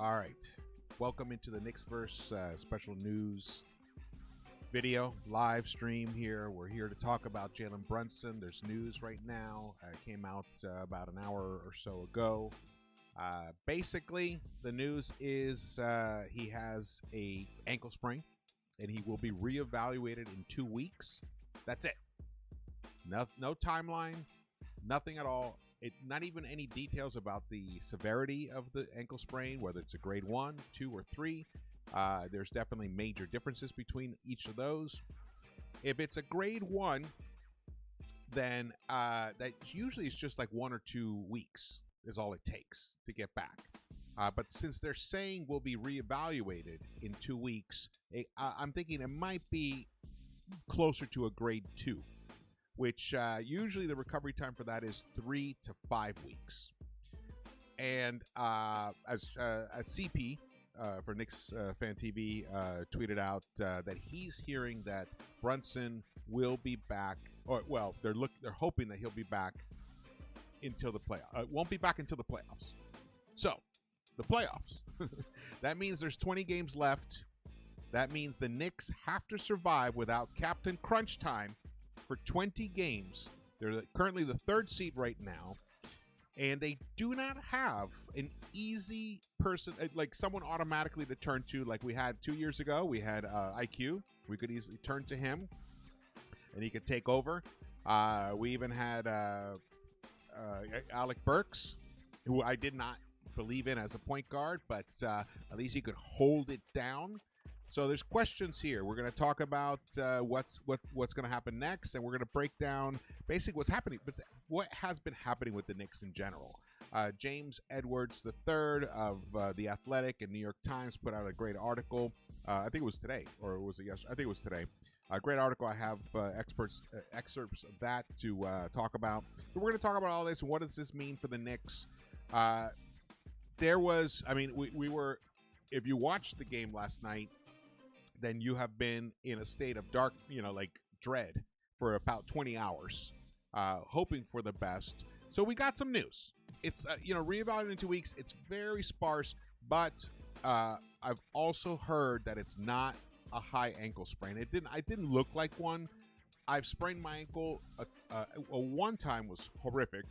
All right. Welcome into the Knicks-Verse special news video live stream here. We're here to talk about Jalen Brunson. There's news right now. It came out about an hour or so ago. Basically, the news is he has a ankle sprain, and he will be reevaluated in 2 weeks. That's it. No timeline, nothing at all. Not even any details about the severity of the ankle sprain, whether it's a grade 1, 2, or 3. There's definitely major differences between each of those. If it's a grade 1, then that usually is just like 1 or 2 weeks is all it takes to get back. But since they're saying we'll be reevaluated in 2 weeks, I'm thinking it might be closer to a grade 2. Which usually the recovery time for that is 3 to 5 weeks. And as CP for Knicks Fan TV tweeted out that he's hearing that Brunson will be back, or well, they're hoping that he'll be back until the playoffs. Won't be back until the playoffs. So the playoffs. That means there's 20 games left. That means the Knicks have to survive without Captain Crunch Time for 20 games. They're currently the 3rd seed right now, and they do not have an easy person, like someone automatically to turn to, like we had 2 years ago. We had IQ. We could easily turn to him, and he could take over. We even had Alec Burks, who I did not believe in as a point guard, but at least he could hold it down. So there's questions here. We're going to talk about what's going to happen next, and we're going to break down basically what's happening, what has been happening with the Knicks in general. James Edwards III of The Athletic and New York Times put out a great article. I think it was today, or was it yesterday? I think it was today. A great article. I have excerpts of that to talk about. But we're going to talk about all this and what does this mean for the Knicks. We were, if you watched the game last night, then you have been in a state of dark, dread for about 20 hours, hoping for the best. So we got some news. It's, reevaluated in 2 weeks. It's very sparse, but I've also heard that it's not a high ankle sprain. It didn't look like one. I've sprained my ankle. One time was horrific,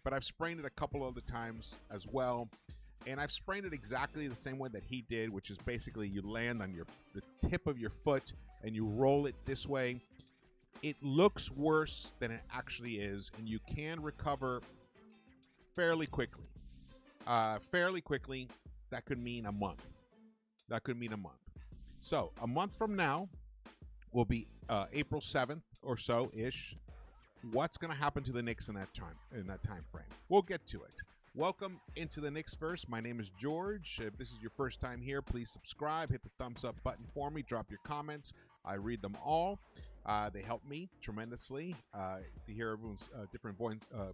but I've sprained it a couple other times as well. And I've sprained it exactly the same way that he did, which is basically you land on the tip of your foot and you roll it this way. It looks worse than it actually is, and you can recover fairly quickly. That could mean a month. So a month from now will be April 7th or so-ish. What's going to happen to the Knicks in that time frame? We'll get to it. Welcome into the Knicks-Verse. My name is George. If this is your first time here, please subscribe. Hit the thumbs up button for me. Drop your comments. I read them all. They help me tremendously to hear everyone's different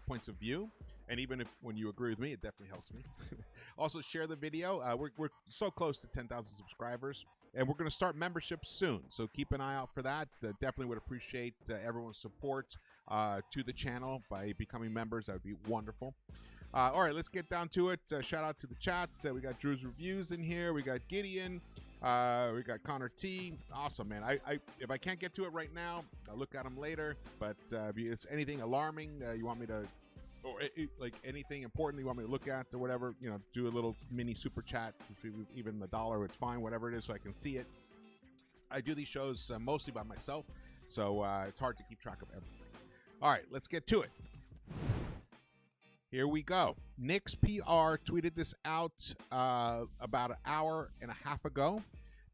points of view. And even when you agree with me, it definitely helps me. Also, share the video. We're so close to 10,000 subscribers. And we're going to start memberships soon. So keep an eye out for that. Definitely would appreciate everyone's support to the channel by becoming members. That would be wonderful. All right, let's get down to it. Shout out to the chat. We got Drew's Reviews in here. We got Gideon. We got Connor T. Awesome, man. If I can't get to it right now, I'll look at them later. But if it's anything alarming you want me to, or like anything important you want me to look at or whatever, do a little mini super chat. Even $1, it's fine, whatever it is, so I can see it. I do these shows mostly by myself, so it's hard to keep track of everything. All right, let's get to it. Here we go. Knicks PR tweeted this out about an hour and a half ago.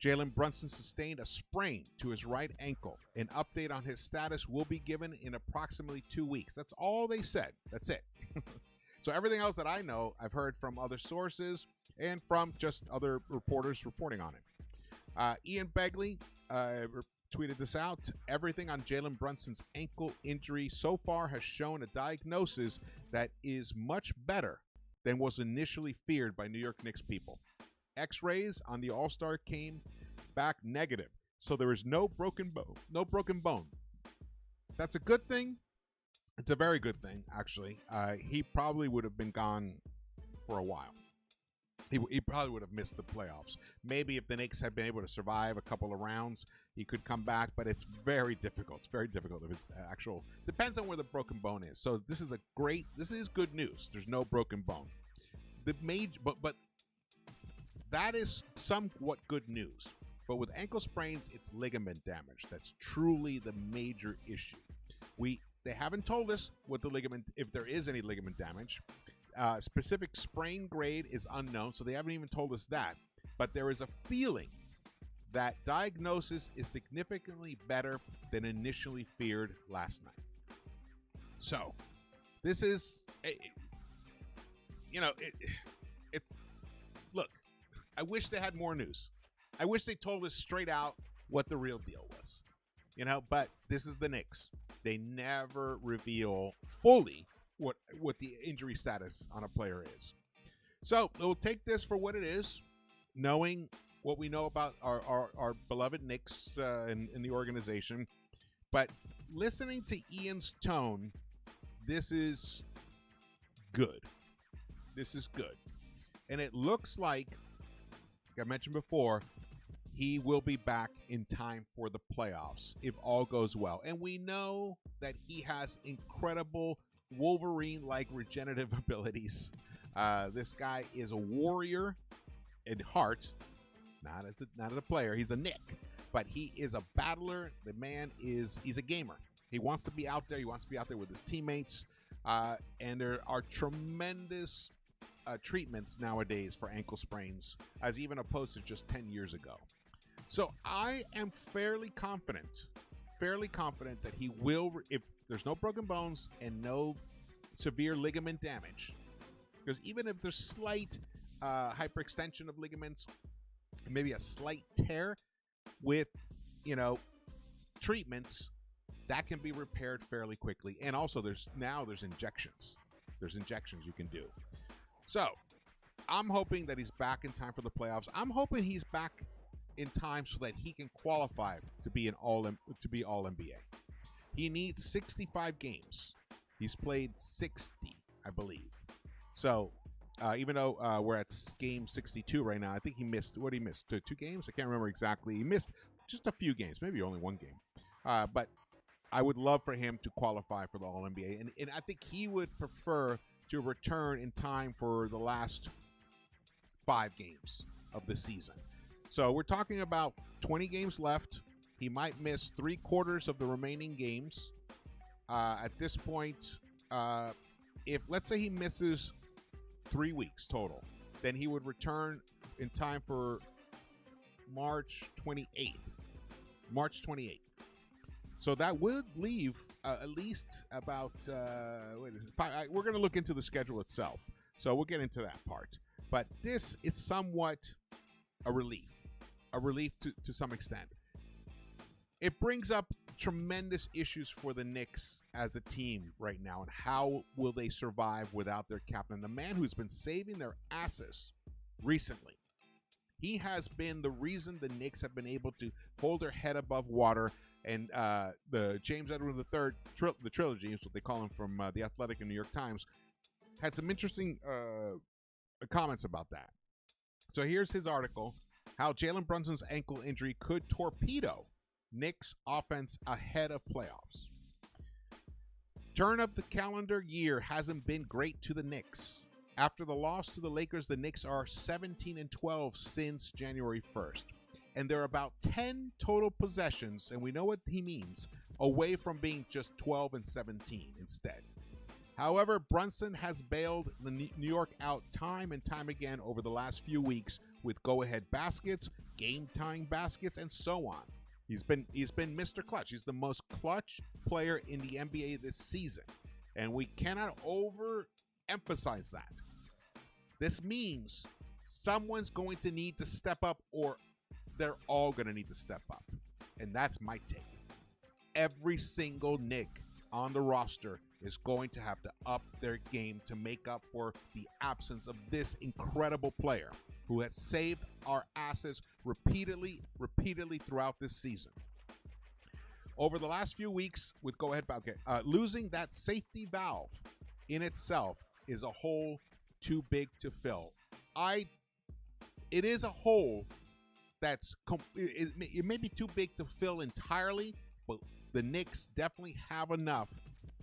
Jalen Brunson sustained a sprain to his right ankle. An update on his status will be given in approximately 2 weeks. That's all they said. That's it. So everything else that I know, I've heard from other sources and from just other reporters reporting on it. Ian Begley tweeted this out. Everything on Jalen Brunson's ankle injury so far has shown a diagnosis that is much better than was initially feared by New York Knicks people. X-rays on the All-Star came back negative, so there is no broken bone. That's a good thing. It's a very good thing, actually. He probably would have been gone for a while. he probably would have missed the playoffs. Maybe if the Knicks had been able to survive a couple of rounds, he could come back, but it's very difficult. It's very difficult if it's actual. Depends on where the broken bone is. So this is good news. There's no broken bone. The major, but that is somewhat good news. But with ankle sprains, it's ligament damage. That's truly the major issue. They haven't told us what the ligament, if there is any ligament damage. Specific sprain grade is unknown, so they haven't even told us that. But there is a feeling that diagnosis is significantly better than initially feared last night. So, this is, look, I wish they had more news. I wish they told us straight out what the real deal was. But this is the Knicks. They never reveal fully what the injury status on a player is. So we'll take this for what it is, knowing what we know about our beloved Knicks in the organization. But listening to Ian's tone, this is good. This is good. And it looks like I mentioned before, he will be back in time for the playoffs if all goes well. And we know that he has incredible Wolverine-like regenerative abilities. This guy is a warrior in heart, not as a player. He's a Knick, but he is a battler. The man he's a gamer. He wants to be out there. He wants to be out there with his teammates. And there are tremendous treatments nowadays for ankle sprains, as even opposed to just 10 years ago. So I am fairly confident that he will, if there's no broken bones and no severe ligament damage, because even if there's slight hyperextension of ligaments, maybe a slight tear with, treatments, that can be repaired fairly quickly. And also there's injections. There's injections you can do. So I'm hoping that he's back in time for the playoffs. I'm hoping he's back in time so that he can qualify to be all NBA. He needs 65 games. He's played 60, I believe. So even though we're at game 62 right now, I think he missed. What did he miss? Two games? I can't remember exactly. He missed just a few games, maybe only one game. But I would love for him to qualify for the All-NBA, and I think he would prefer to return in time for the last 5 games of the season. So we're talking about 20 games left. He might miss 3/4 of the remaining games. At this point, if let's say he misses 3 weeks total, then he would return in time for March 28th. March 28th. So that would leave at least about, we're going to look into the schedule itself. So we'll get into that part. But this is somewhat a relief to some extent. It brings up tremendous issues for the Knicks as a team right now, and how will they survive without their captain, the man who's been saving their asses recently. He has been the reason the Knicks have been able to hold their head above water. And the James Edward III, the trilogy is what they call him, from The Athletic and New York Times, had some interesting comments about that. So here's his article, how Jalen Brunson's ankle injury could torpedo Knicks offense ahead of playoffs. Turn of the calendar year hasn't been great to the Knicks. After the loss to the Lakers, the Knicks are 17-12 since January 1st. And they're about 10 total possessions, and we know what he means, away from being just 12-17 instead. However, Brunson has bailed the New York out time and time again over the last few weeks with go-ahead baskets, game-tying baskets, and so on. He's been Mr. Clutch. He's the most clutch player in the NBA this season, and we cannot overemphasize that. This means someone's going to need to step up, or they're all going to need to step up. And that's my take. Every single Knick on the roster is going to have to up their game to make up for the absence of this incredible player who has saved our asses repeatedly throughout this season. Over the last few weeks with losing that safety valve in itself is a hole too big to fill. I it is a hole that's it may be too big to fill entirely, but the Knicks definitely have enough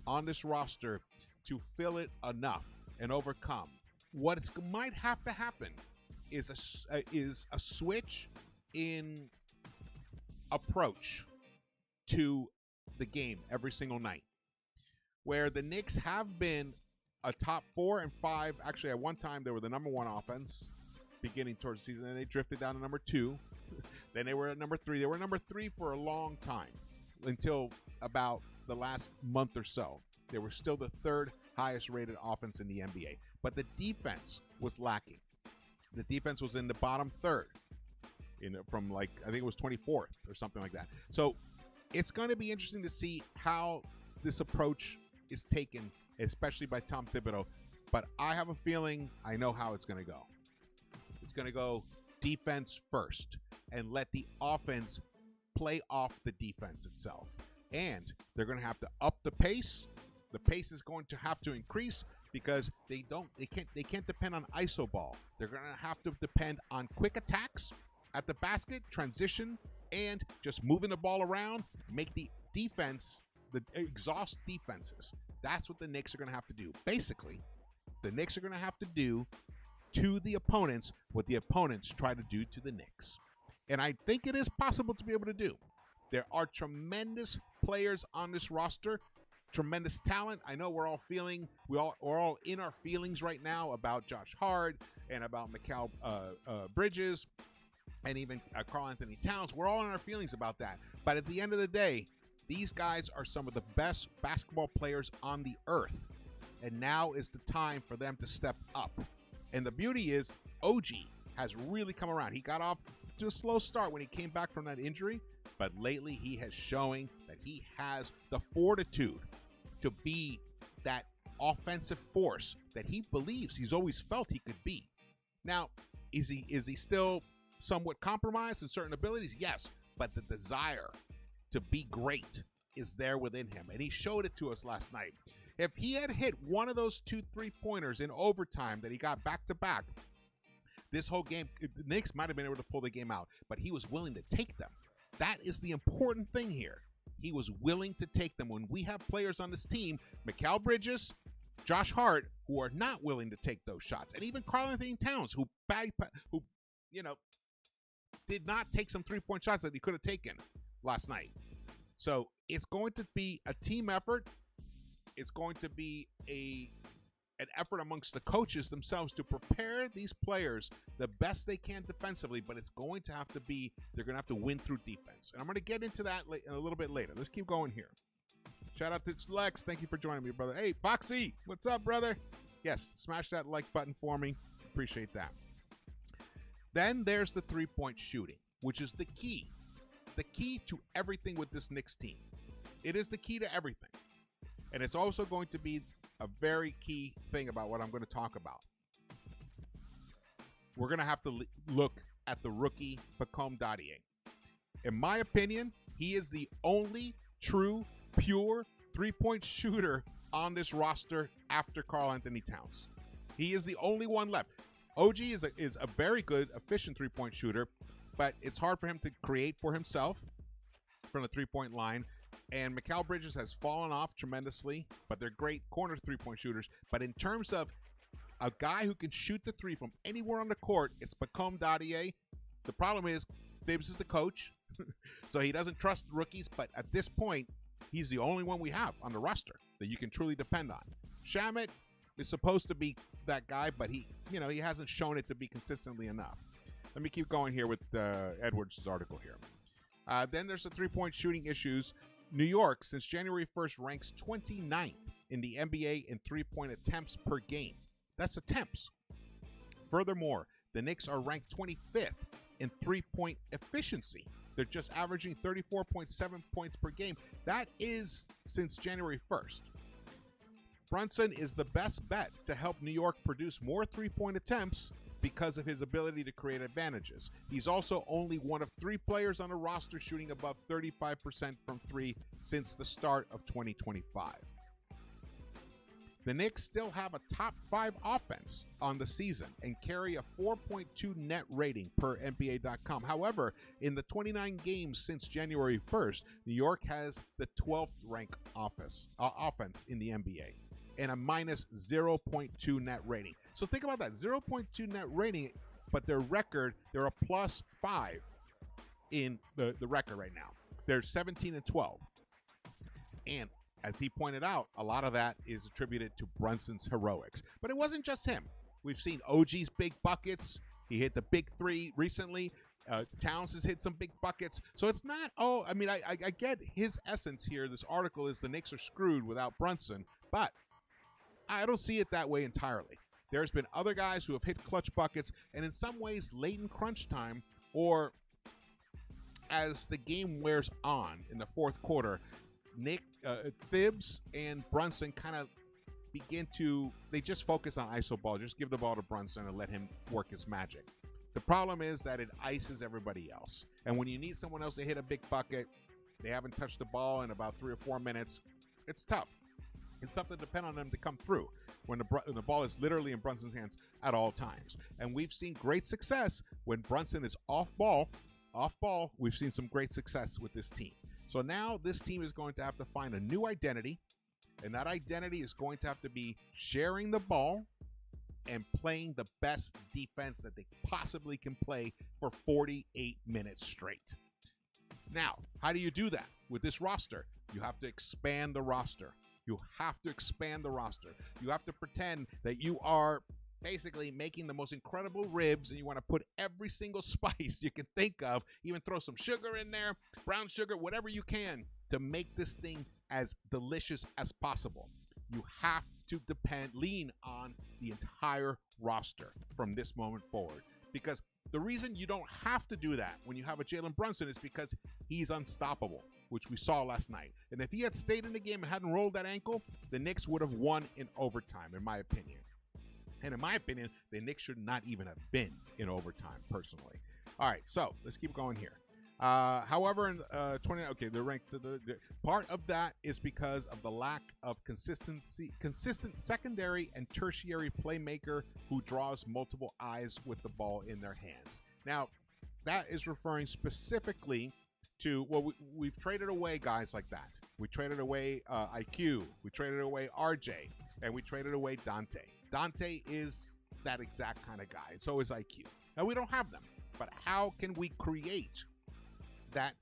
on this roster to fill it enough and overcome. What might have to happen is a switch in approach to the game every single night, where the Knicks have been a top 4 and 5. Actually, at one time they were the number 1 offense beginning towards the season, and they drifted down to number 2. Then they were at number 3. They were number 3 for a long time until about the last month or so. They were still the 3rd highest rated offense in the NBA, but the defense was lacking. The defense was in the bottom 3rd, from like, I think it was 24th or something like that. So it's going to be interesting to see how this approach is taken, especially by Tom Thibodeau. But I have a feeling I know how it's going to go. It's going to go defense first and let the offense play off the defense itself. And they're going to have to up the pace. The pace is going to have to increase because they can't depend on iso ball. They're going to have to depend on quick attacks at the basket, transition, and just moving the ball around, make the defense, exhaust defenses. That's what the Knicks are going to have to do. Basically, the Knicks are going to have to do to the opponents what the opponents try to do to the Knicks. And I think it is possible to be able to do. There are tremendous players on this roster, tremendous talent. I know we're all in our feelings right now about Josh Hart and about Mikal Bridges and even Karl Anthony Towns. We're all in our feelings about that. But at the end of the day, these guys are some of the best basketball players on the earth. And now is the time for them to step up. And the beauty is OG has really come around. He got off to a slow start when he came back from that injury, but lately he has showing that he has the fortitude to be that offensive force that he believes he's always felt he could be. Now, is he still somewhat compromised in certain abilities? Yes, but the desire to be great is there within him, and he showed it to us last night. If he had hit one of those 2 3-pointers in overtime that he got back-to-back, this whole game, the Knicks might have been able to pull the game out, but he was willing to take them. That is the important thing here. He was willing to take them. When we have players on this team, Mikal Bridges, Josh Hart, who are not willing to take those shots, and even Karl Anthony Towns, who did not take some 3-point shots that he could have taken last night. So it's going to be a team effort. It's going to be an effort amongst the coaches themselves to prepare these players the best they can defensively, but it's going to have to be, they're going to have to win through defense. And I'm going to get into that a little bit later. Let's keep going here. Shout out to Lex. Thank you for joining me, brother. Hey, Foxy, what's up, brother? Yes, smash that like button for me. Appreciate that. Then there's the 3-point shooting, which is the key. The key to everything with this Knicks team. It is the key to everything. And it's also going to be a very key thing about what I'm going to talk about. We're going to have to look at the rookie Pacome Dadier. In my opinion, he is the only true, pure 3-point shooter on this roster after Karl Anthony Towns. He is the only one left. OG is a very good, efficient 3-point shooter, but it's hard for him to create for himself from the 3-point line. And Mikal Bridges has fallen off tremendously, but they're great corner 3-point shooters. But in terms of a guy who can shoot the 3 from anywhere on the court, it's Pacome Dadier. The problem is Davis is the coach, so he doesn't trust rookies. But at this point, he's the only one we have on the roster that you can truly depend on. Shamet is supposed to be that guy, but he hasn't shown it to be consistently enough. Let me keep going here with Edwards' article here. Then there's the 3-point shooting issues. New York, since January 1st, ranks 29th in the NBA in 3-point attempts per game. That's attempts. Furthermore, the Knicks are ranked 25th in 3-point efficiency. They're just averaging 34.7 points per game. That is since January 1st. Brunson is the best bet to help New York produce more 3-point attempts because of his ability to create advantages. He's also only one of 3 players on the roster shooting above 35% from 3 since the start of 2025. The Knicks still have a top 5 offense on the season and carry a 4.2 net rating per NBA.com. However, in the 29 games since January 1st, New York has the 12th ranked offense in the NBA and a minus 0.2 net rating. So think about that, 0.2 net rating, but their record, they're a plus 5 in the record right now. They're 17-12. And as he pointed out, a lot of that is attributed to Brunson's heroics. But it wasn't just him. We've seen OG's big buckets. He hit the big 3 recently. Towns has hit some big buckets. So it's not, I get his essence here. This article is the Knicks are screwed without Brunson. But I don't see it that way entirely. There's been other guys who have hit clutch buckets. And in some ways, late in crunch time or as the game wears on in the fourth quarter, Thibs and Brunson kind of they just focus on ISO ball. Just give the ball to Brunson and let him work his magic. The problem is that it ices everybody else. And when you need someone else to hit a big bucket, they haven't touched the ball in about 3 or 4 minutes. It's tough. It's tough to depend on them to come through when the ball is literally in Brunson's hands at all times. And we've seen great success when Brunson is off ball. We've seen some great success with this team. So now this team is going to have to find a new identity, and that identity is going to have to be sharing the ball and playing the best defense that they possibly can play for 48 minutes straight. Now, how do you do that with this roster? You have to expand the roster. You have to expand the roster. You have to pretend that you are basically making the most incredible ribs, and you want to put every single spice you can think of, even throw some sugar in there, brown sugar, whatever you can to make this thing as delicious as possible. You have to lean on the entire roster from this moment forward, because the reason you don't have to do that when you have a Jalen Brunson is because he's unstoppable, which we saw last night. And if he had stayed in the game and hadn't rolled that ankle, the Knicks would have won in overtime, in my opinion. And in my opinion, the Knicks should not even have been in overtime, personally. All right, so let's keep going here. However, in 29, okay, they're ranked. The part of that is because of the lack of consistent secondary and tertiary playmaker who draws multiple eyes with the ball in their hands. Now, that is referring specifically to, well, we've traded away guys like that. We traded away IQ, we traded away RJ, and we traded away Dante. Dante is that exact kind of guy. So is IQ. Now, we don't have them, but how can we create that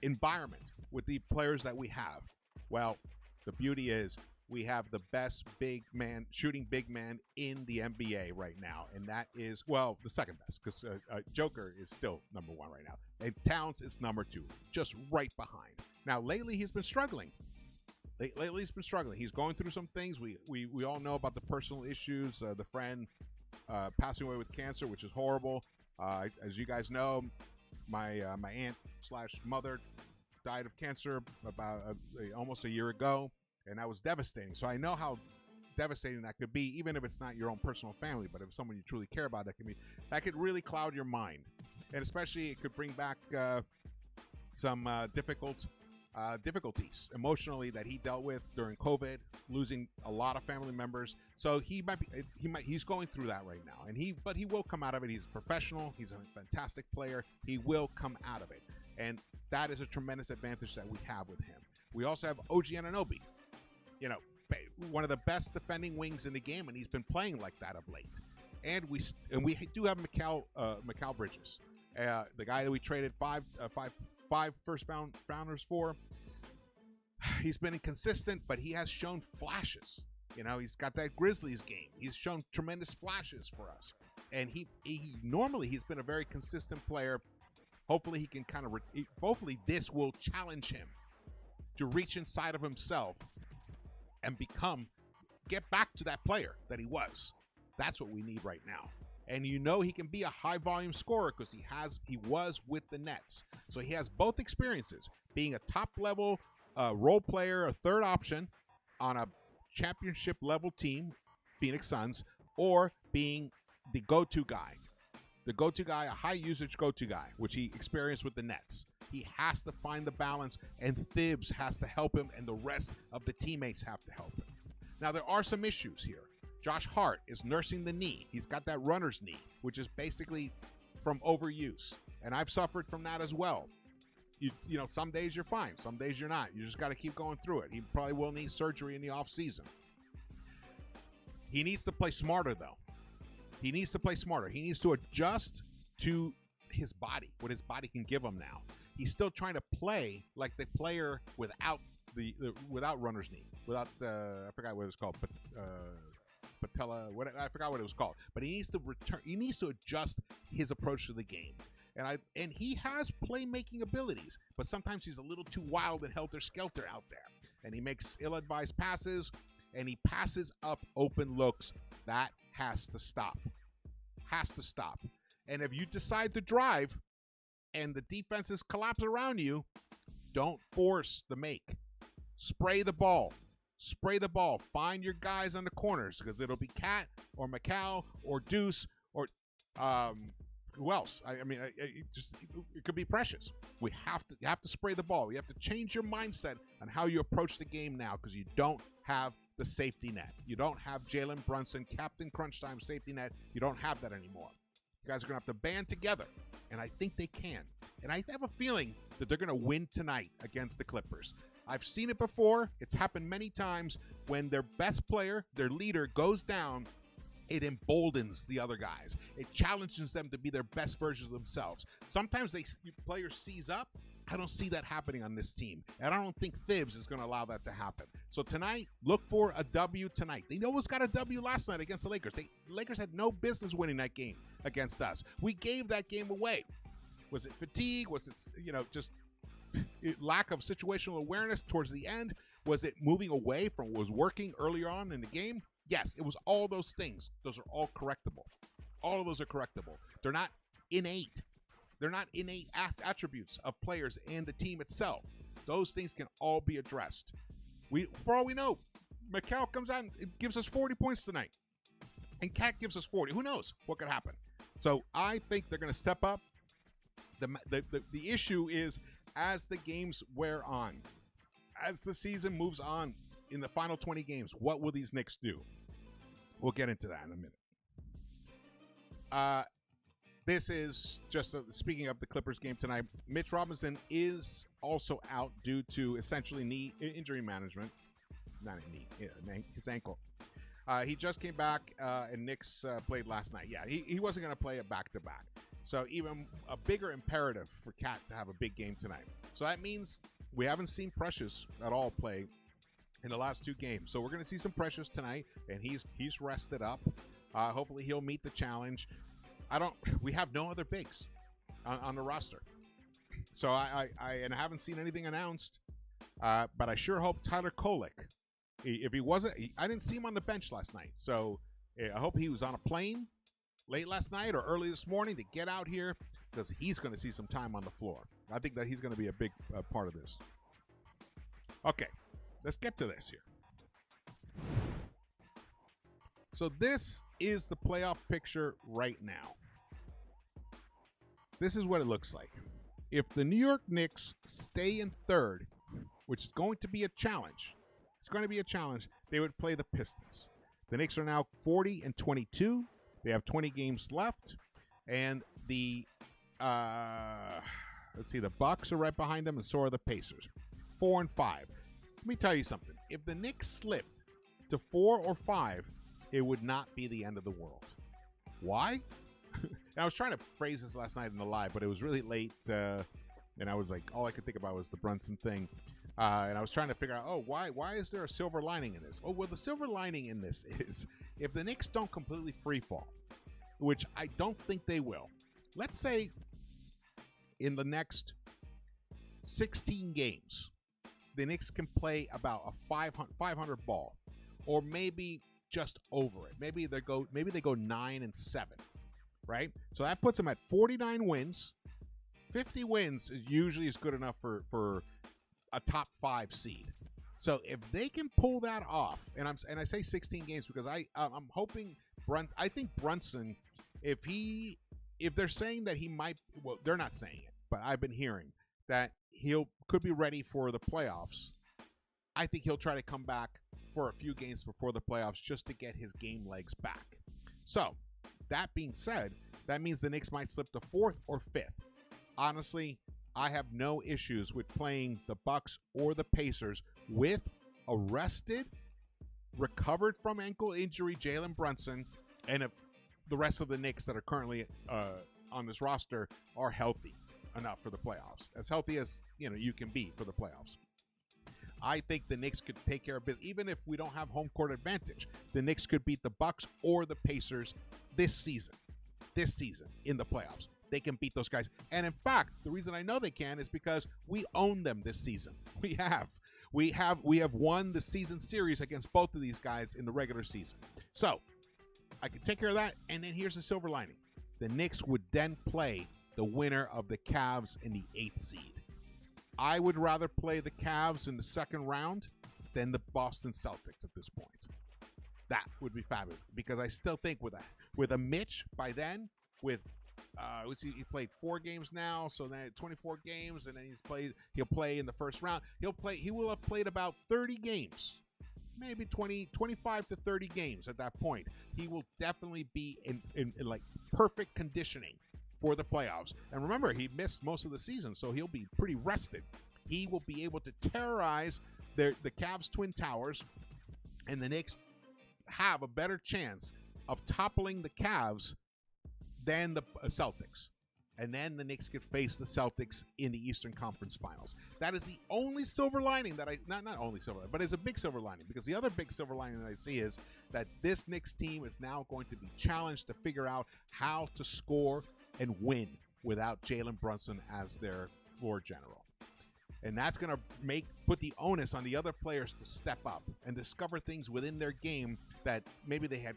environment with the players that we have? Well, the beauty is we have the best shooting big man in the NBA right now, and that is, well, the second best, because Joker is still number 1 right now, and Towns is number 2, just right behind. Now, lately he's been struggling. He's going through some things. We all know about the personal issues, the friend passing away with cancer, which is horrible. As you guys know, my aunt/mother died of cancer about almost a year ago, and that was devastating. So I know how devastating that could be, even if it's not your own personal family, but if someone you truly care about, that could really cloud your mind, and especially it could bring back some difficulties emotionally that he dealt with during COVID, losing a lot of family members. So he's going through that right now, but he will come out of it. He's a professional. He's a fantastic player. He will come out of it, and that is a tremendous advantage that we have with him. We also have OG Anunoby, one of the best defending wings in the game, and he's been playing like that of late. And we do have Mikal Bridges, the guy that we traded five first rounders for. He's been inconsistent, but he has shown flashes. He's got that Grizzlies game. He's shown tremendous flashes for us. And normally he's been a very consistent player. Hopefully he can hopefully this will challenge him to reach inside of himself and get back to that player that he was. That's what we need right now. And he can be a high volume scorer because he was with the Nets. So he has both experiences, being a top level role player, a third option on a championship level team, Phoenix Suns, or being the go-to guy, a high usage go-to guy, which he experienced with the Nets. He has to find the balance, and Thibs has to help him, and the rest of the teammates have to help him. Now, there are some issues here. Josh Hart is nursing the knee. He's got that runner's knee, which is basically from overuse. And I've suffered from that as well. You know, some days you're fine. Some days you're not. You just got to keep going through it. He probably will need surgery in the offseason. He needs to play smarter, though. He needs to play smarter. He needs to adjust to his body, what his body can give him now. He's still trying to play like the player without without runner's knee, without I forgot what it was called, but patella. I forgot what it was called. But he needs to return. He needs to adjust his approach to the game. And he has playmaking abilities, but sometimes he's a little too wild and helter-skelter out there. And he makes ill-advised passes, and he passes up open looks. That has to stop. Has to stop. And if you decide to drive and the defenses collapse around you, don't force the make. Spray the ball. Spray the ball. Find your guys on the corners, because it'll be Cat or Macau or Deuce or who else? It could be Precious. You have to spray the ball. You have to change your mindset on how you approach the game now, because you don't have the safety net. You don't have Jalen Brunson, Captain Crunch Time safety net. You don't have that anymore. You guys are going to have to band together, and I think they can. And I have a feeling that they're going to win tonight against the Clippers. I've seen it before. It's happened many times when their best player, their leader, goes down. It emboldens the other guys. It challenges them to be their best versions of themselves. Sometimes players seize up. I don't see that happening on this team. And I don't think Thibs is going to allow that to happen. So tonight, look for a W tonight. They almost got a W last night against the Lakers. The Lakers had no business winning that game against us. We gave that game away. Was it fatigue? Was it, just lack of situational awareness towards the end? Was it moving away from what was working earlier on in the game? Yes, it was all those things. Those are all correctable. All of those are correctable. They're not innate. They're not innate attributes of players and the team itself. Those things can all be addressed. For all we know, Macau comes out and gives us 40 points tonight. And Cat gives us 40. Who knows what could happen? So I think they're going to step up. The issue is, as the games wear on, as the season moves on, in the final 20 games, what will these Knicks do? We'll get into that in a minute. This is just speaking of the Clippers game tonight. Mitch Robinson is also out due to essentially knee injury management. Not a knee, his ankle. He just came back, and Knicks played last night. Yeah, he wasn't going to play a back-to-back. So even a bigger imperative for Cat to have a big game tonight. So that means we haven't seen Precious at all play in the last two games. So we're going to see some Precious tonight, and he's rested up. Hopefully he'll meet the challenge. We have no other bigs on the roster. So I haven't seen anything announced, but I sure hope Tyler Kolek, if he wasn't, I didn't see him on the bench last night. So I hope he was on a plane late last night or early this morning to get out here, because he's going to see some time on the floor. I think that he's going to be a big part of this. Okay. Let's get to this here. So this is the playoff picture right now. This is what it looks like. If the New York Knicks stay in third, which is going to be a challenge, they would play the Pistons. The Knicks are now 40-22. They have 20 games left. And the Bucks are right behind them, and so are the Pacers. 4-5. Let me tell you something. If the Knicks slipped to 4 or 5, it would not be the end of the world. Why? I was trying to phrase this last night in the live, but it was really late, and I was like, all I could think about was the Brunson thing. And I was trying to figure out, why is there a silver lining in this? Oh, well, the silver lining in this is if the Knicks don't completely free fall, which I don't think they will. Let's say in the next 16 games, the Knicks can play about a 500 ball, or maybe just over it. Maybe they go 9-7, right? So that puts them at 49 wins. 50 wins usually is good enough for a top 5 seed. So if they can pull that off, and I say 16 games because I'm hoping I think Brunson, if they're saying that he might, well, they're not saying it, but I've been hearing that could be ready for the playoffs. I think he'll try to come back for a few games before the playoffs just to get his game legs back. So, that being said, that means the Knicks might slip to 4th or 5th. Honestly, I have no issues with playing the Bucks or the Pacers with a rested, recovered from ankle injury Jalen Brunson, and if the rest of the Knicks that are currently on this roster are healthy enough for the playoffs. As healthy as you can be for the playoffs. I think the Knicks could take care of business. Even if we don't have home court advantage, the Knicks could beat the Bucks or the Pacers this season in the playoffs. They can beat those guys. And in fact, the reason I know they can is because we own them this season. We have won the season series against both of these guys in the regular season. So I could take care of that. And then here's the silver lining. The Knicks would then play the winner of the Cavs in the 8th seed. I would rather play the Cavs in the second round than the Boston Celtics at this point. That would be fabulous because I still think with a Mitch by then, with he played 4 games now, so then 24 games, and then he'll play in the first round. He will have played about 30 games, maybe 25 to 30 games at that point. He will definitely be in like perfect conditioning for the playoffs. And remember, he missed most of the season, so he'll be pretty rested. He will be able to terrorize the Cavs' Twin Towers, and the Knicks have a better chance of toppling the Cavs than the Celtics. And then the Knicks could face the Celtics in the Eastern Conference Finals. That is the only silver lining that not only silver, but it's a big silver lining, because the other big silver lining that I see is that this Knicks team is now going to be challenged to figure out how to score and win without Jalen Brunson as their floor general. And that's going to put the onus on the other players to step up and discover things within their game that maybe they had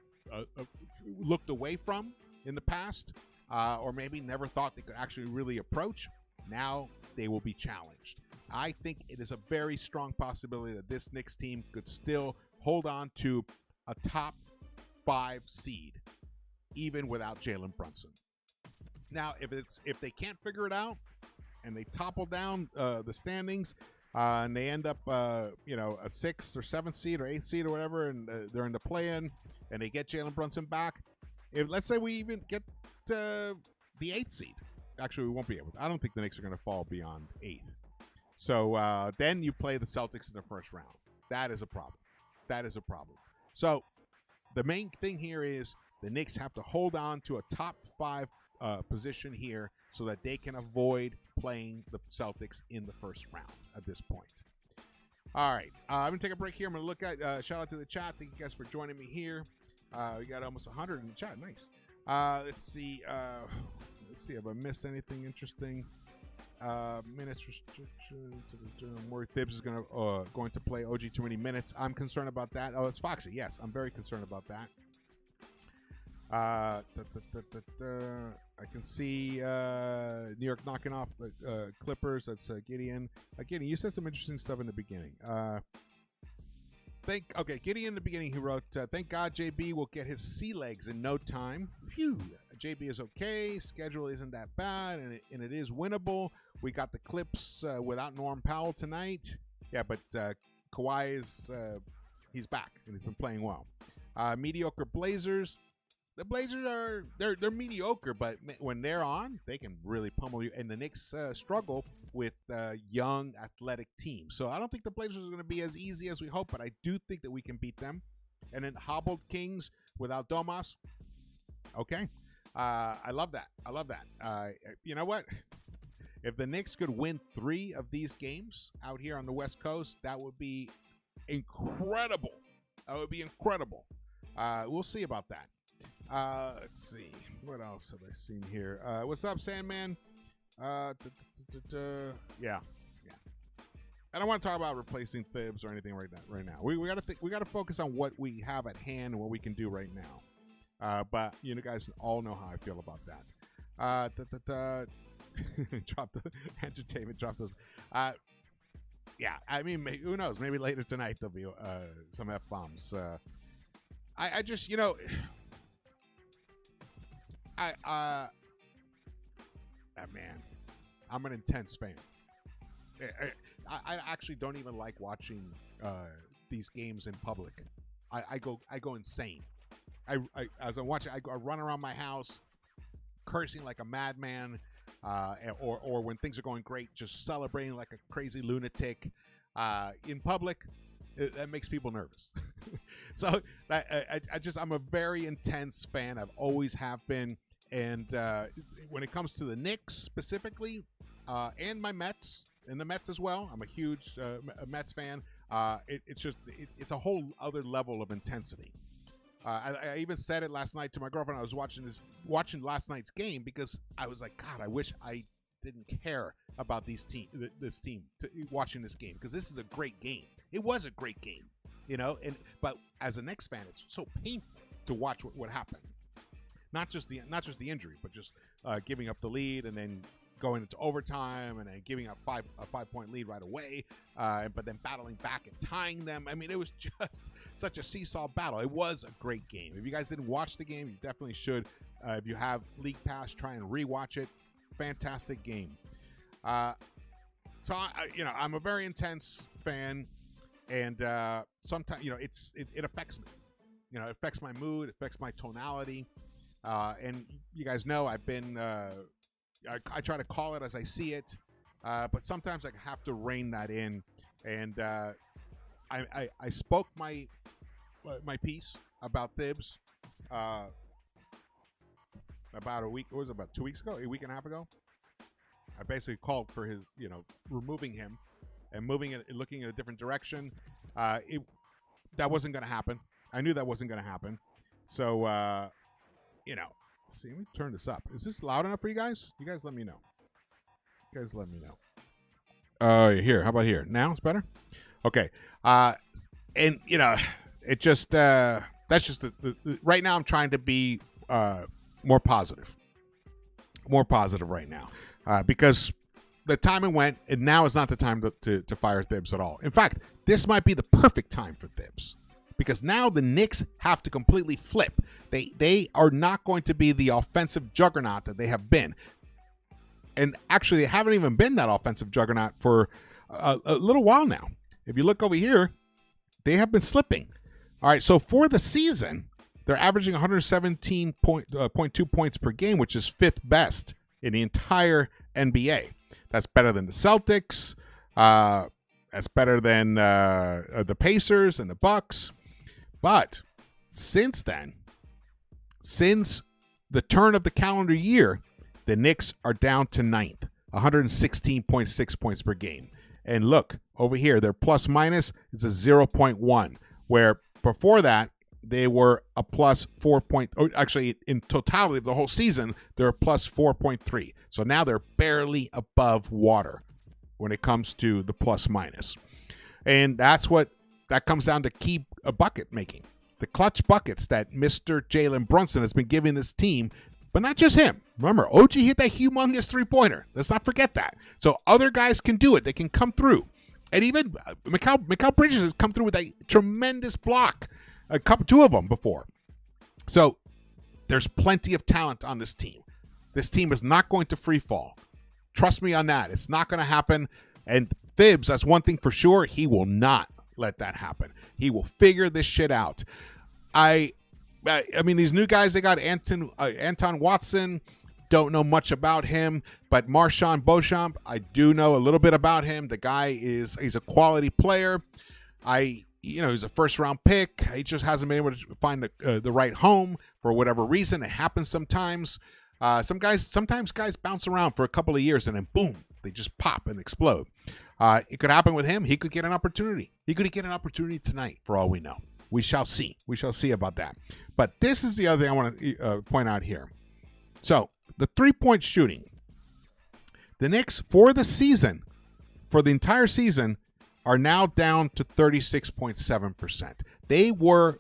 looked away from in the past, or maybe never thought they could actually really approach. Now they will be challenged. I think it is a very strong possibility that this Knicks team could still hold on to a top 5 seed, even without Jalen Brunson. Now, if they can't figure it out and they topple down the standings and they end up a 6th or 7th seed or 8th seed or whatever, and they're in the play-in and they get Jalen Brunson back, let's say we even get the 8th seed. Actually, we won't be able to. I don't think the Knicks are going to fall beyond 8th. So then you play the Celtics in the first round. That is a problem. So the main thing here is the Knicks have to hold on to a top 5 position here so that they can avoid playing the Celtics in the first round at this point. All right. I'm going to take a break here. I'm going to look at shout out to the chat. Thank you guys for joining me here. We got almost 100 in the chat. Nice. Let's see. Have I missed anything interesting? Minutes restriction. Maury Thibs is going to play OG too many minutes. I'm concerned about that. Oh, it's Foxy. Yes, I'm very concerned about that. I can see New York knocking off the Clippers. That's Gideon. Gideon, you said some interesting stuff in the beginning. Gideon in the beginning, he wrote, thank God JB will get his sea legs in no time. Phew. JB is okay. Schedule isn't that bad, and it is winnable. We got the Clips without Norm Powell tonight. Yeah, but Kawhi is he's back, and he's been playing well. Mediocre Blazers. The Blazers they're mediocre, but when they're on, they can really pummel you. And the Knicks struggle with young, athletic teams. So I don't think the Blazers are going to be as easy as we hope, but I do think that we can beat them. And then hobbled Kings without Domas. Okay. I love that. You know what? If the Knicks could win 3 of these games out here on the West Coast, that would be incredible. We'll see about that. Let's see. What else have I seen here? What's up, Sandman? Yeah. I don't want to talk about replacing Thibs or anything right now. We got to focus on what we have at hand and what we can do right now. But you guys all know how I feel about that. Drop the entertainment. Drop those. Yeah. I mean, who knows? Maybe later tonight there'll be some F-bombs. I just, man, I'm an intense fan. I actually don't even like watching these games in public. I go insane. As I watch it, I run around my house cursing like a madman, or when things are going great, just celebrating like a crazy lunatic. In public, that makes people nervous. So I'm a very intense fan. I've always have been. And when it comes to the Knicks specifically, and my Mets, and the Mets as well, I'm a huge Mets fan. It's a whole other level of intensity. I even said it last night to my girlfriend. I was watching last night's game because I was like, God, I wish I didn't care about this team watching this game, because this is a great game. It was a great game, but as a Knicks fan, it's so painful to watch what happened. Not just the injury, but just giving up the lead and then going into overtime and then giving up a 5-point lead right away, but then battling back and tying them. I mean, it was just such a seesaw battle. It was a great game. If you guys didn't watch the game, you definitely should. If you have League Pass, try and rewatch it. Fantastic game. So I'm a very intense fan, and sometimes it affects me. It affects my mood, it affects my tonality, and you guys know I've been. I try to call it as I see it, but sometimes I have to rein that in. And I spoke my piece about Thibs about a week. What was it, about 2 weeks ago? A week and a half ago? I basically called for his, removing him and looking in a different direction. That wasn't going to happen. I knew that wasn't going to happen. So, see, let me turn this up. Is this loud enough for you guys? You guys let me know. Here. How about here? Now it's better? Okay. And, it just, that's just right now I'm trying to be more positive right now, because the timing went, and now is not the time to fire Thibs at all. In fact, this might be the perfect time for Thibs, because now the Knicks have to completely flip. They are not going to be the offensive juggernaut that they have been. And actually, they haven't even been that offensive juggernaut for a little while now. If you look over here, they have been slipping. All right, so for the season, they're averaging 117.2 points per game, which is fifth best in the entire NBA. That's better than the Celtics. That's better than the Pacers and the Bucks. But since then, since the turn of the calendar year, the Knicks are down to ninth, 116.6 points per game. And look, over here, their plus minus is a 0.1, where before that, they were a plus 4. Actually, in totality of the whole season, they're a plus 4.3. So now they're barely above water when it comes to the plus minus. And that comes down to key bucket making. The clutch buckets that Mr. Jalen Brunson has been giving this team, but not just him. Remember, OG hit that humongous three-pointer. Let's not forget that. So other guys can do it. They can come through. And even Mikal Bridges has come through with a tremendous block. Two of them before. So there's plenty of talent on this team. This team is not going to free fall. Trust me on that. It's not going to happen. And Thibs, that's one thing for sure. He will not let that happen. He will figure this shit out. I mean, these new guys, they got Anton Watson. Don't know much about him, but Marshawn Beauchamp, I do know a little bit about him. The guy he's a quality player. He's a first-round pick. He just hasn't been able to find the right home for whatever reason. It happens sometimes. Sometimes guys bounce around for a couple of years and then boom, they just pop and explode. It could happen with him. He could get an opportunity. He could get an opportunity tonight, for all we know. We shall see. We shall see about that. But this is the other thing I want to point out here. So the three-point shooting, the Knicks for the entire season, are now down to 36.7%. They were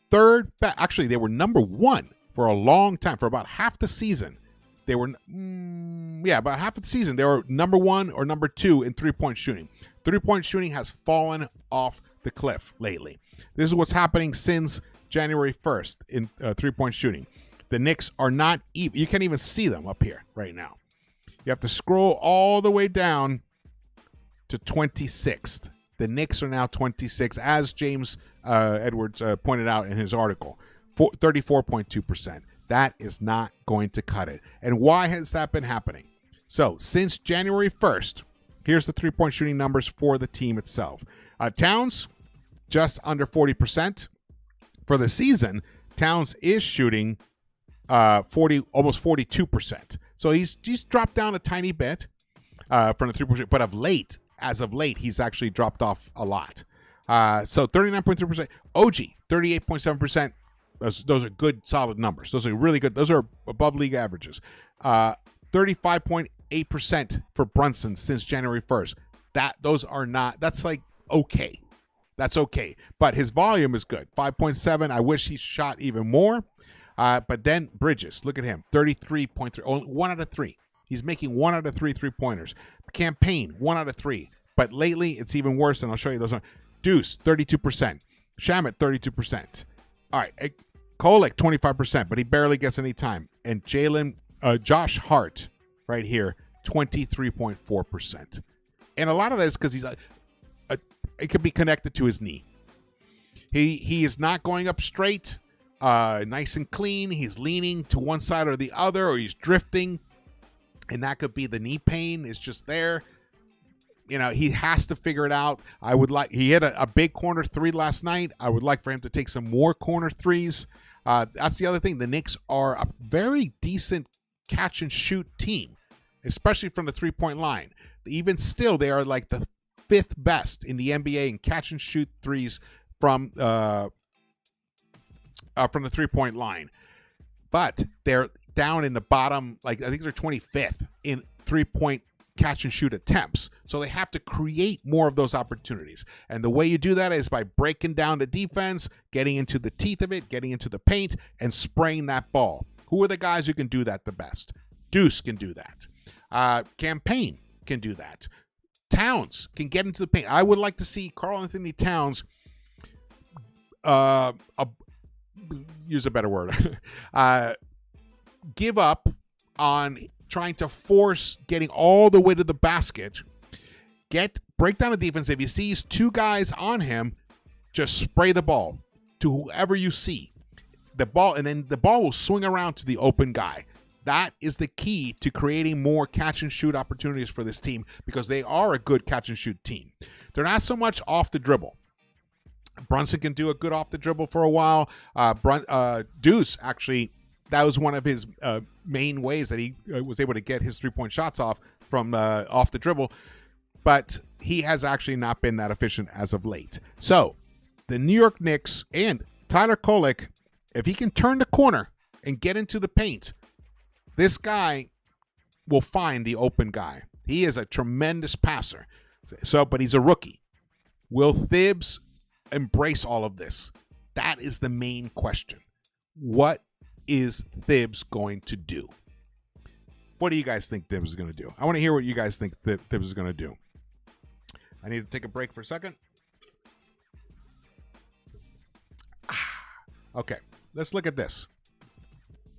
they were number one for a long time, for about half the season. They were, about half the season, they were number one or number two in three-point shooting. Three-point shooting has fallen off the cliff lately. This is what's happening since January 1st in three-point shooting. The Knicks are not even, you can't even see them up here right now. You have to scroll all the way down to 26th. The Knicks are now 26, as James Edwards pointed out in his article, 34.2%. That is not going to cut it. And why has that been happening? So since January 1st, here's the three-point shooting numbers for the team itself. Towns, just under 40%. For the season, Towns is shooting almost 42%. So he's dropped down a tiny bit from the three-point shooting, but as of late, he's actually dropped off a lot. So 39.3%. OG, 38.7%. Those are good, solid numbers. Those are really good. Those are above league averages. 35.8% for Brunson since January 1st. That's like okay. That's okay. But his volume is good. 5.7. I wish he shot even more. But then Bridges, look at him. 33.3. Only 1 out of 3. He's making 1 out of 3 3-pointers. Campaign, 1 out of 3. But lately, it's even worse, and I'll show you those. Deuce, 32%. Shamet, 32%. All right. Kolek, 25%, but he barely gets any time. And Josh Hart, right here, 23.4%. And a lot of that is because he's it could be connected to his knee. He is not going up straight, nice and clean. He's leaning to one side or the other, or he's drifting, and that could be the knee pain. It's just there. You know, he has to figure it out. He hit a big corner 3 last night. I would like for him to take some more corner 3s. That's the other thing. The Knicks are a very decent catch and shoot team, especially from the 3-point line. Even still, they are like the 5th best in the NBA in catch and shoot 3s from the 3-point line. But they're down in the bottom, like I think they're 25th in 3-point catch and shoot attempts. So they have to create more of those opportunities. And the way you do that is by breaking down the defense, getting into the teeth of it, getting into the paint, and spraying that ball. Who are the guys who can do that the best? Deuce can do that. Campaign can do that. Towns can get into the paint. I would like to see Karl Anthony Towns use a better word. Give up on trying to force getting all the way to the basket. Break down the defense. If he sees 2 guys on him, just spray the ball to whoever you see. The ball, and then the ball will swing around to the open guy. That is the key to creating more catch and shoot opportunities for this team, because they are a good catch and shoot team. They're not so much off the dribble. Brunson can do a good off the dribble for a while. Deuce, actually, that was one of his main ways that he was able to get his 3-point shots off from off the dribble. But he has actually not been that efficient as of late. So the New York Knicks and Tyler Kolek, if he can turn the corner and get into the paint, this guy will find the open guy. He is a tremendous passer. But he's a rookie. Will Thibs embrace all of this? That is the main question. What is Thibs going to do? What do you guys think Thibs is going to do? I want to hear what you guys think Thibs is going to do. I need to take a break for a second. Okay, let's look at this.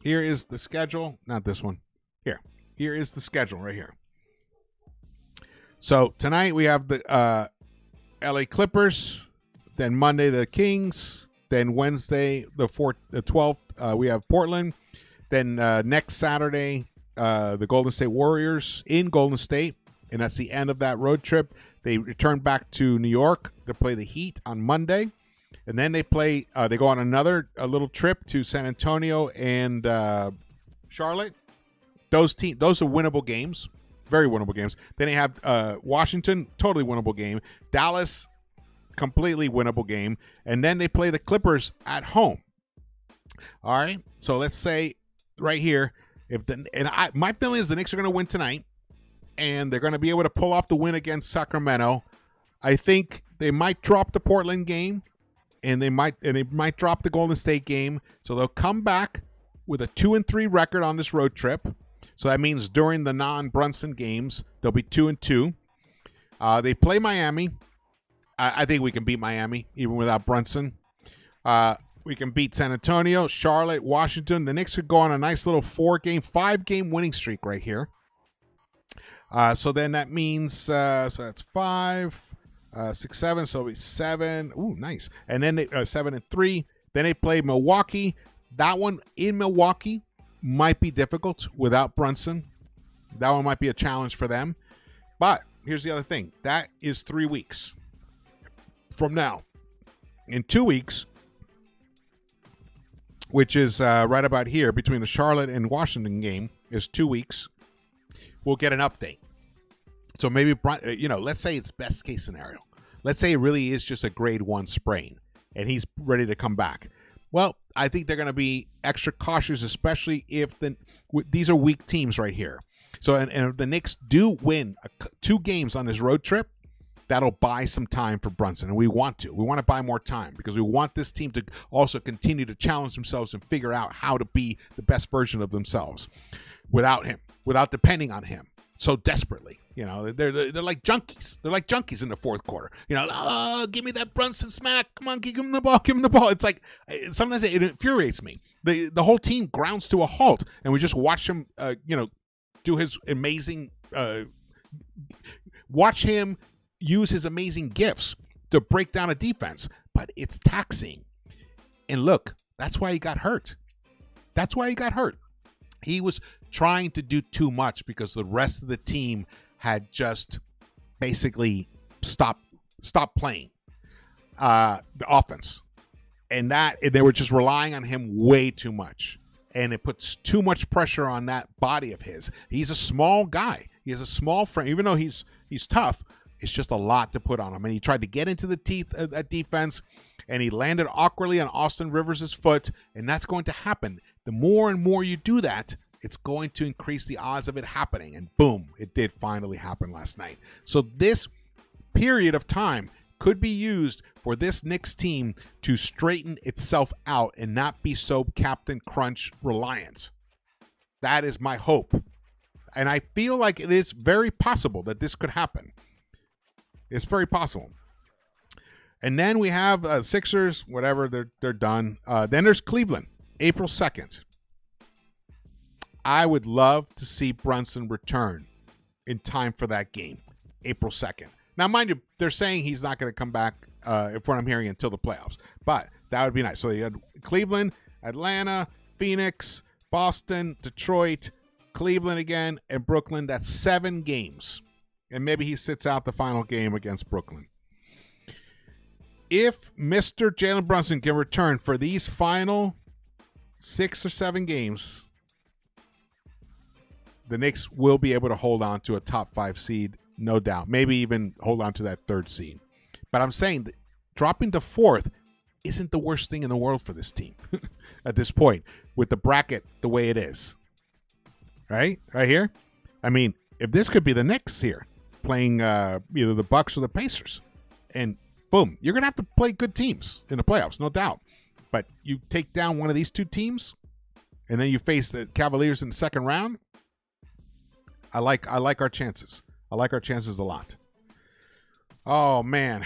Here is the schedule. Not this one. Here is the schedule right here. So tonight we have the LA Clippers. Then Monday the Kings. Then Wednesday the 12th we have Portland. Then next Saturday the Golden State Warriors in Golden State, and that's the end of that road trip. They return back to New York to play the Heat on Monday, and then they play. They go on a little trip to San Antonio and Charlotte. Those are winnable games, very winnable games. Then they have Washington, totally winnable game. Dallas, completely winnable game, and then they play the Clippers at home. All right, so let's say right here, my feeling is the Knicks are going to win tonight, and they're going to be able to pull off the win against Sacramento. I think they might drop the Portland game, and they might drop the Golden State game. So they'll come back with a 2-3 record on this road trip. So that means during the non-Brunson games, they'll be 2-2. They play Miami. I think we can beat Miami even without Brunson. We can beat San Antonio, Charlotte, Washington. The Knicks could go on a nice little 5-game winning streak right here. So then that means, so that's 5. 6-7, so it'll be 7. Ooh, nice. And then they 7-3. Then they play Milwaukee. That one in Milwaukee might be difficult without Brunson. That one might be a challenge for them. But here's the other thing. That is 3 weeks from now. In 2 weeks, which is right about here between the Charlotte and Washington game, is 2 weeks. We'll get an update. So maybe, let's say it's best case scenario. Let's say it really is just a grade 1 sprain and he's ready to come back. Well, I think they're going to be extra cautious, especially if these are weak teams right here. So, and if the Knicks do win 2 games on this road trip, that'll buy some time for Brunson. And we want to. We want to buy more time because we want this team to also continue to challenge themselves and figure out how to be the best version of themselves without him, without depending on him so desperately. They're like junkies. They're like junkies in the fourth quarter. Give me that Brunson smack. Come on, give him the ball. Give him the ball. It's like sometimes it infuriates me. The whole team grounds to a halt, and we just watch him, do his amazing. Watch him use his amazing gifts to break down a defense, but it's taxing. And look, that's why he got hurt. He was trying to do too much because the rest of the team had just basically stopped playing the offense, and they were just relying on him way too much, and it puts too much pressure on that body of his. He's a small guy. He has a small frame, even though he's tough. It's just a lot to put on him, and he tried to get into the teeth of that defense, and he landed awkwardly on Austin Rivers' foot, and that's going to happen. The more and more you do that, it's going to increase the odds of it happening. And boom, it did finally happen last night. So this period of time could be used for this Knicks team to straighten itself out and not be so Captain Crunch reliant. That is my hope. And I feel like it is very possible that this could happen. It's very possible. And then we have Sixers, whatever, they're done. Then there's Cleveland, April 2nd. I would love to see Brunson return in time for that game, April 2nd. Now, mind you, they're saying he's not going to come back, from what I'm hearing, until the playoffs. But that would be nice. So you had Cleveland, Atlanta, Phoenix, Boston, Detroit, Cleveland again, and Brooklyn. That's 7 games. And maybe he sits out the final game against Brooklyn. If Mr. Jalen Brunson can return for these final 6 or 7 games, the Knicks will be able to hold on to a top 5 seed, no doubt. Maybe even hold on to that 3rd seed. But I'm saying that dropping to 4th isn't the worst thing in the world for this team at this point, with the bracket the way it is. Right here. I mean, if this could be the Knicks here playing either the Bucks or the Pacers, and boom, you're going to have to play good teams in the playoffs, no doubt. But you take down one of these 2 teams, and then you face the Cavaliers in the second round. I like our chances. I like our chances a lot. Oh, man.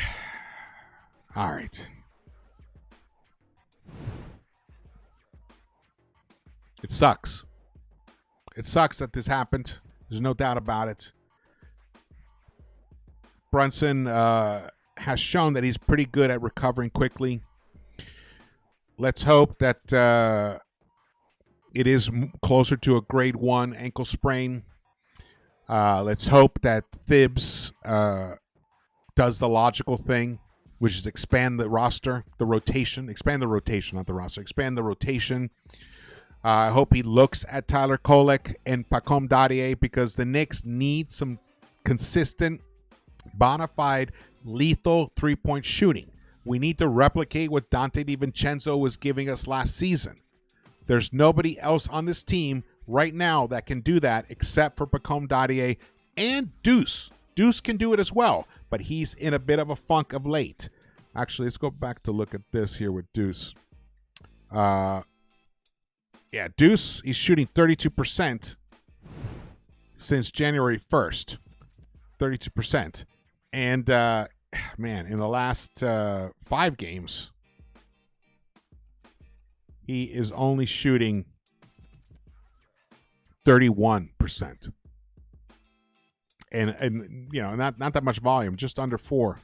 All right. It sucks. It sucks that this happened. There's no doubt about it. Brunson has shown that he's pretty good at recovering quickly. Let's hope that it is closer to a grade 1 ankle sprain. Let's hope that Thibs does the logical thing, which is expand the roster, the rotation. Expand the rotation, not the roster. Expand the rotation. I hope he looks at Tyler Kolek and Pacom Dadier, because the Knicks need some consistent, bona fide, lethal three-point shooting. We need to replicate what Dante DiVincenzo was giving us last season. There's nobody else on this team right now that can do that except for Pacom Dadier and Deuce. Deuce can do it as well, but he's in a bit of a funk of late. Actually, let's go back to look at this here with Deuce. Yeah, Deuce, he's shooting 32% since January 1st. 32%. And, man, in the last 5 games, he is only shooting 31%. And you know, not that much volume, just under 4.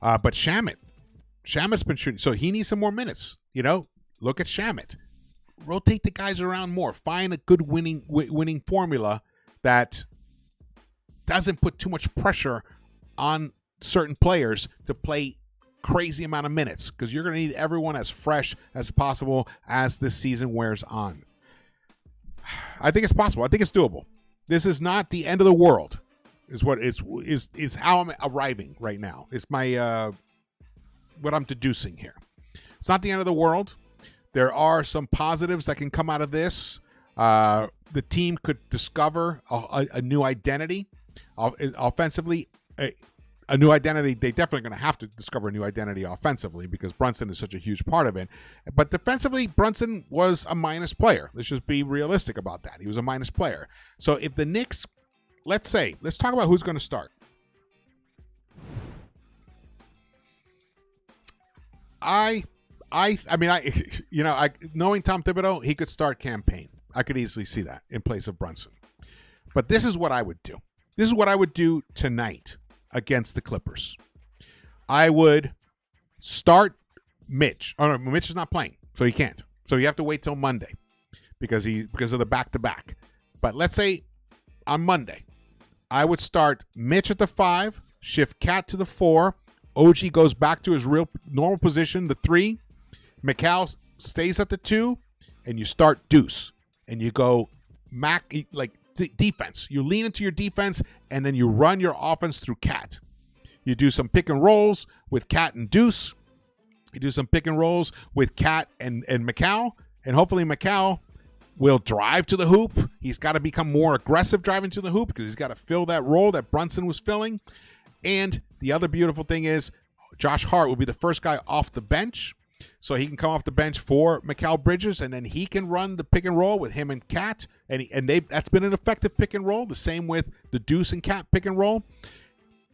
But Shamit's been shooting, so he needs some more minutes. Look at Shamit. Rotate the guys around more. Find a good winning formula that doesn't put too much pressure on certain players to play crazy amount of minutes, because you're going to need everyone as fresh as possible as this season wears on. I think it's possible. I think it's doable. This is not the end of the world, is how I'm arriving right now. It's my what I'm deducing here. It's not the end of the world. There are some positives that can come out of this. The team could discover a new identity offensively. A new identity. They definitely going to have to discover a new identity offensively, because Brunson is such a huge part of it. But defensively, Brunson was a minus player. Let's just be realistic about that. He was a minus player. So if the Knicks, let's talk about who's going to start. Knowing Tom Thibodeau, he could start campaign. I could easily see that in place of Brunson. But this is what I would do. This is what I would do tonight against the Clippers. I would start Mitch. Oh no, Mitch is not playing, so he can't. So you have to wait till Monday because of the back-to-back. But let's say on Monday, I would start Mitch at the 5, shift Cat to the 4. OG goes back to his real normal position, the 3. McCall stays at the 2, and you start Deuce, and you go defense. You lean into your defense, and then you run your offense through Cat. You do some pick and rolls with Cat and Deuce. You do some pick and rolls with Cat and McCall, and hopefully McCall will drive to the hoop. He's got to become more aggressive driving to the hoop because he's got to fill that role that Brunson was filling. And the other beautiful thing is Josh Hart will be the first guy off the bench. So he can come off the bench for Mikal Bridges, and then he can run the pick and roll with him and Cat. And that's been an effective pick and roll. The same with the Deuce and Cat pick and roll.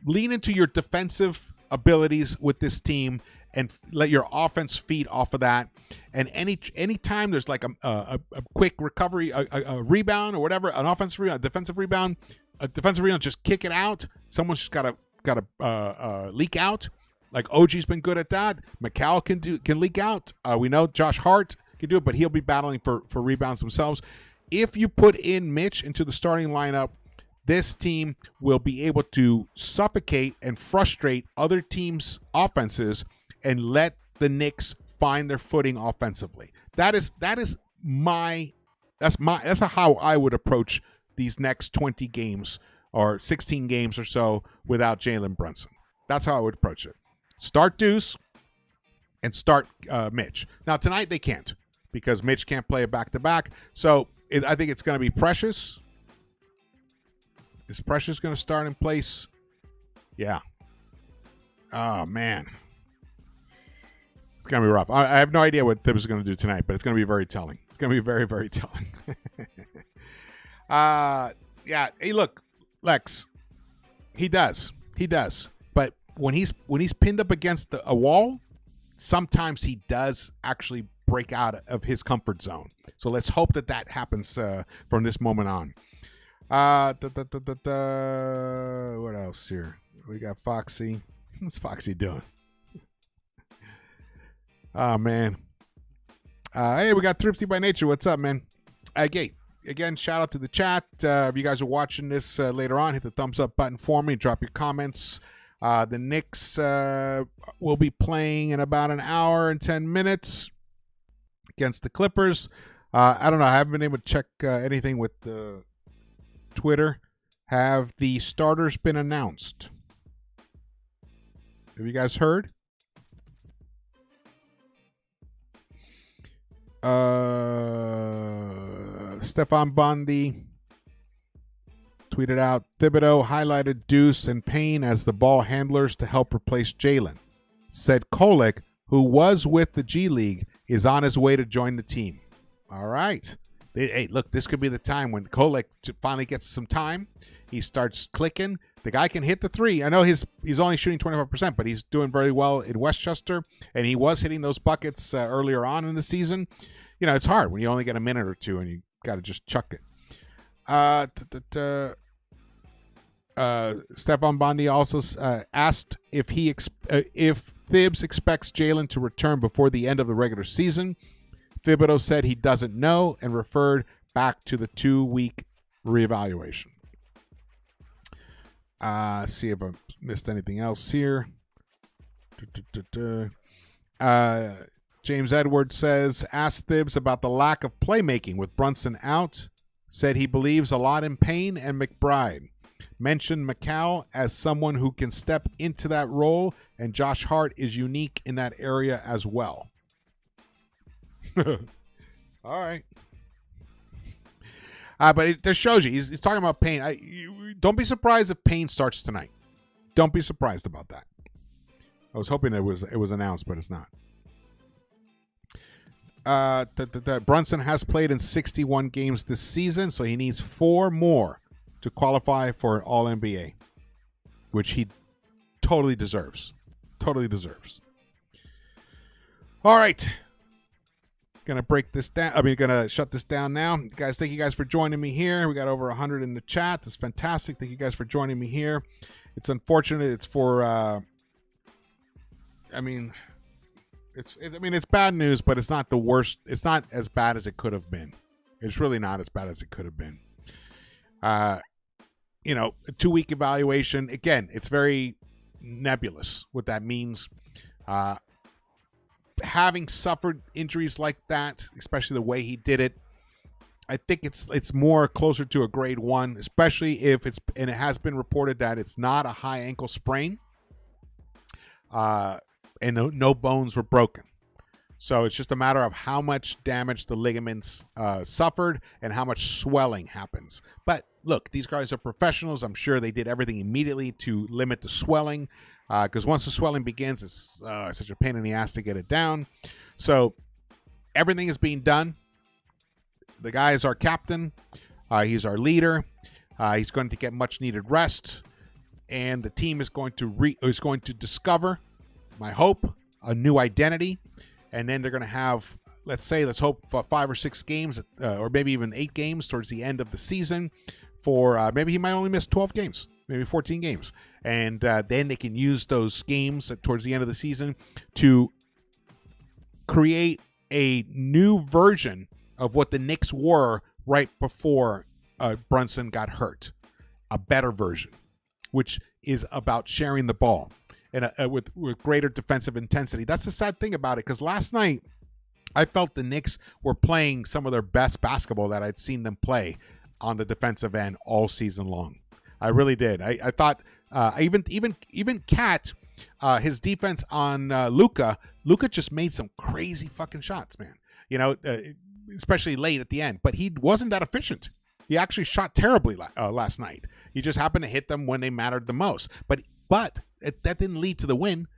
Lean into your defensive abilities with this team and let your offense feed off of that. And any time there's like a quick recovery, a rebound or whatever, an offensive rebound, a defensive rebound, just kick it out. Someone's just got to leak out. Like OG's been good at that. McCall can leak out. We know Josh Hart can do it, but he'll be battling for rebounds themselves. If you put in Mitch into the starting lineup, this team will be able to suffocate and frustrate other teams' offenses and let the Knicks find their footing offensively. That's how I would approach these next 20 games or 16 games or so without Jalen Brunson. That's how I would approach it. Start Deuce and start Mitch. Now, tonight they can't because Mitch can't play a back-to-back. So I think it's going to be Precious. Is Precious going to start in place? Yeah. Oh, man. It's going to be rough. I have no idea what Thibs is going to do tonight, but it's going to be very telling. It's going to be very, very telling. Yeah. Hey, look, Lex. He does. But when he's pinned up against a wall, sometimes he does actually break out of his comfort zone. So let's hope that happens from this moment on. What else here? We got Foxy. What's Foxy doing? Oh, man. Hey, we got Thrifty by Nature. What's up, man? Gate. Again, shout out to the chat. If you guys are watching this later on, hit the thumbs up button for me. Drop your comments. The Knicks will be playing in about an hour and 10 minutes against the Clippers. I don't know. I haven't been able to check anything with Twitter. Have the starters been announced? Have you guys heard? Stefan Bondi tweeted out, Thibodeau highlighted Deuce and Payne as the ball handlers to help replace Jalen. Said Kolek, who was with the G League, is on his way to join the team. All right. Hey, look, this could be the time when Kolek finally gets some time. He starts clicking. The guy can hit the three. I know he's only shooting 25%, but he's doing very well in Westchester, and he was hitting those buckets earlier on in the season. You know, it's hard when you only get a minute or two and you got to just chuck it. Stephon Bondi also asked if if Thibs expects Jalen to return before the end of the regular season. Thibodeau said he doesn't know and referred back to the 2-week reevaluation. See if I missed anything else here. James Edwards says, asked Thibs about the lack of playmaking with Brunson out. Said he believes a lot in Payne and McBride. Mentioned McCall as someone who can step into that role, and Josh Hart is unique in that area as well. All right. But it just shows you. He's talking about Payne. Don't be surprised if Payne starts tonight. Don't be surprised about that. I was hoping it was announced, but it's not. Brunson has played in 61 games this season, so he needs 4 more to qualify for All-NBA, which he totally deserves. Totally deserves. All right. Gonna break this down. Gonna shut this down now. Guys, thank you guys for joining me here. We got over 100 in the chat. That's fantastic. Thank you guys for joining me here. It's unfortunate. It's for it's bad news, but it's not the worst. It's not as bad as it could have been. It's really not as bad as it could have been. A 2-week evaluation. Again, it's very nebulous what that means. Having suffered injuries like that, especially the way he did it, I think it's more closer to a grade 1, especially if it has been reported that it's not a high ankle sprain. And no bones were broken. So it's just a matter of how much damage the ligaments suffered and how much swelling happens. But look, these guys are professionals. I'm sure they did everything immediately to limit the swelling, because once the swelling begins, it's such a pain in the ass to get it down. So everything is being done. The guy is our captain. He's our leader. He's going to get much needed rest, and the team is going to discover, my hope, a new identity, and then they're going to have, let's hope 5 or 6 games, or maybe even 8 games towards the end of the season. For maybe he might only miss 12 games, maybe 14 games, and then they can use those games towards the end of the season to create a new version of what the Knicks were right before Brunson got hurt, a better version, which is about sharing the ball and with greater defensive intensity. That's the sad thing about it, because last night I felt the Knicks were playing some of their best basketball that I'd seen them play on the defensive end all season long. I really did. I thought even Cat, his defense on Luka just made some crazy fucking shots, man. Especially late at the end. But he wasn't that efficient. He actually shot terribly last night. He just happened to hit them when they mattered the most. But that didn't lead to the win.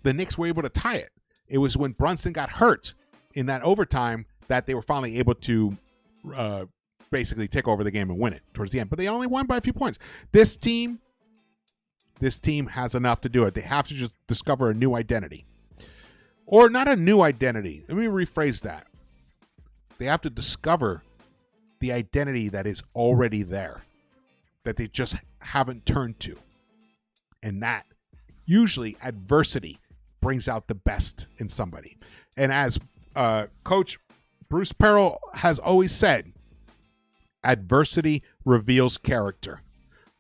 The Knicks were able to tie it. It was when Brunson got hurt in that overtime that they were finally able to basically take over the game and win it towards the end. But they only won by a few points. This team has enough to do it. They have to just discover a new identity. Or not a new identity. Let me rephrase that. They have to discover the identity that is already there, that they just haven't turned to. And that usually adversity brings out the best in somebody. And as Coach Bruce Pearl has always said, adversity reveals character.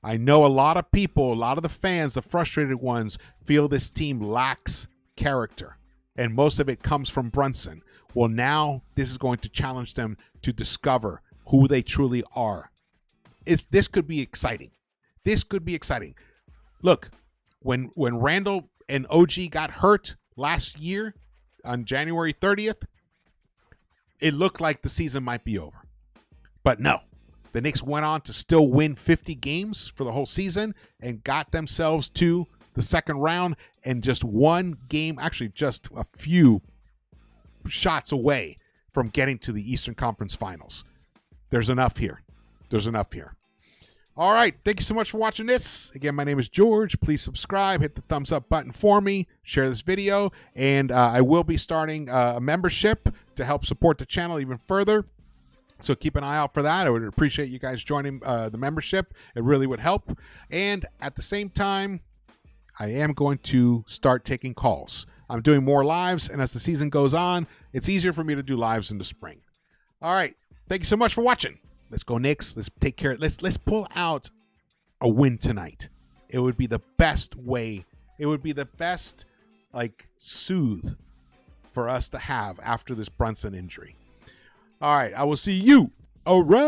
I know a lot of people, a lot of the fans, the frustrated ones, feel this team lacks character. And most of it comes from Brunson. Well, now this is going to challenge them to discover who they truly are. This could be exciting. This could be exciting. Look, when Randall and OG got hurt last year on January 30th, it looked like the season might be over. But no, the Knicks went on to still win 50 games for the whole season and got themselves to the second round, and just one game, actually just a few shots away from getting to the Eastern Conference Finals. There's enough here. There's enough here. All right. Thank you so much for watching this. Again, my name is George. Please subscribe. Hit the thumbs up button for me. Share this video. And I will be starting a membership to help support the channel even further. So keep an eye out for that. I would appreciate you guys joining the membership. It really would help. And at the same time, I am going to start taking calls. I'm doing more lives, and as the season goes on, it's easier for me to do lives in the spring. All right. Thank you so much for watching. Let's go Knicks. Let's take care. Let's pull out a win tonight. It would be the best way. It would be the best soothe for us to have after this Brunson injury. All right. I will see you around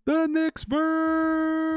the Knicks-Verse.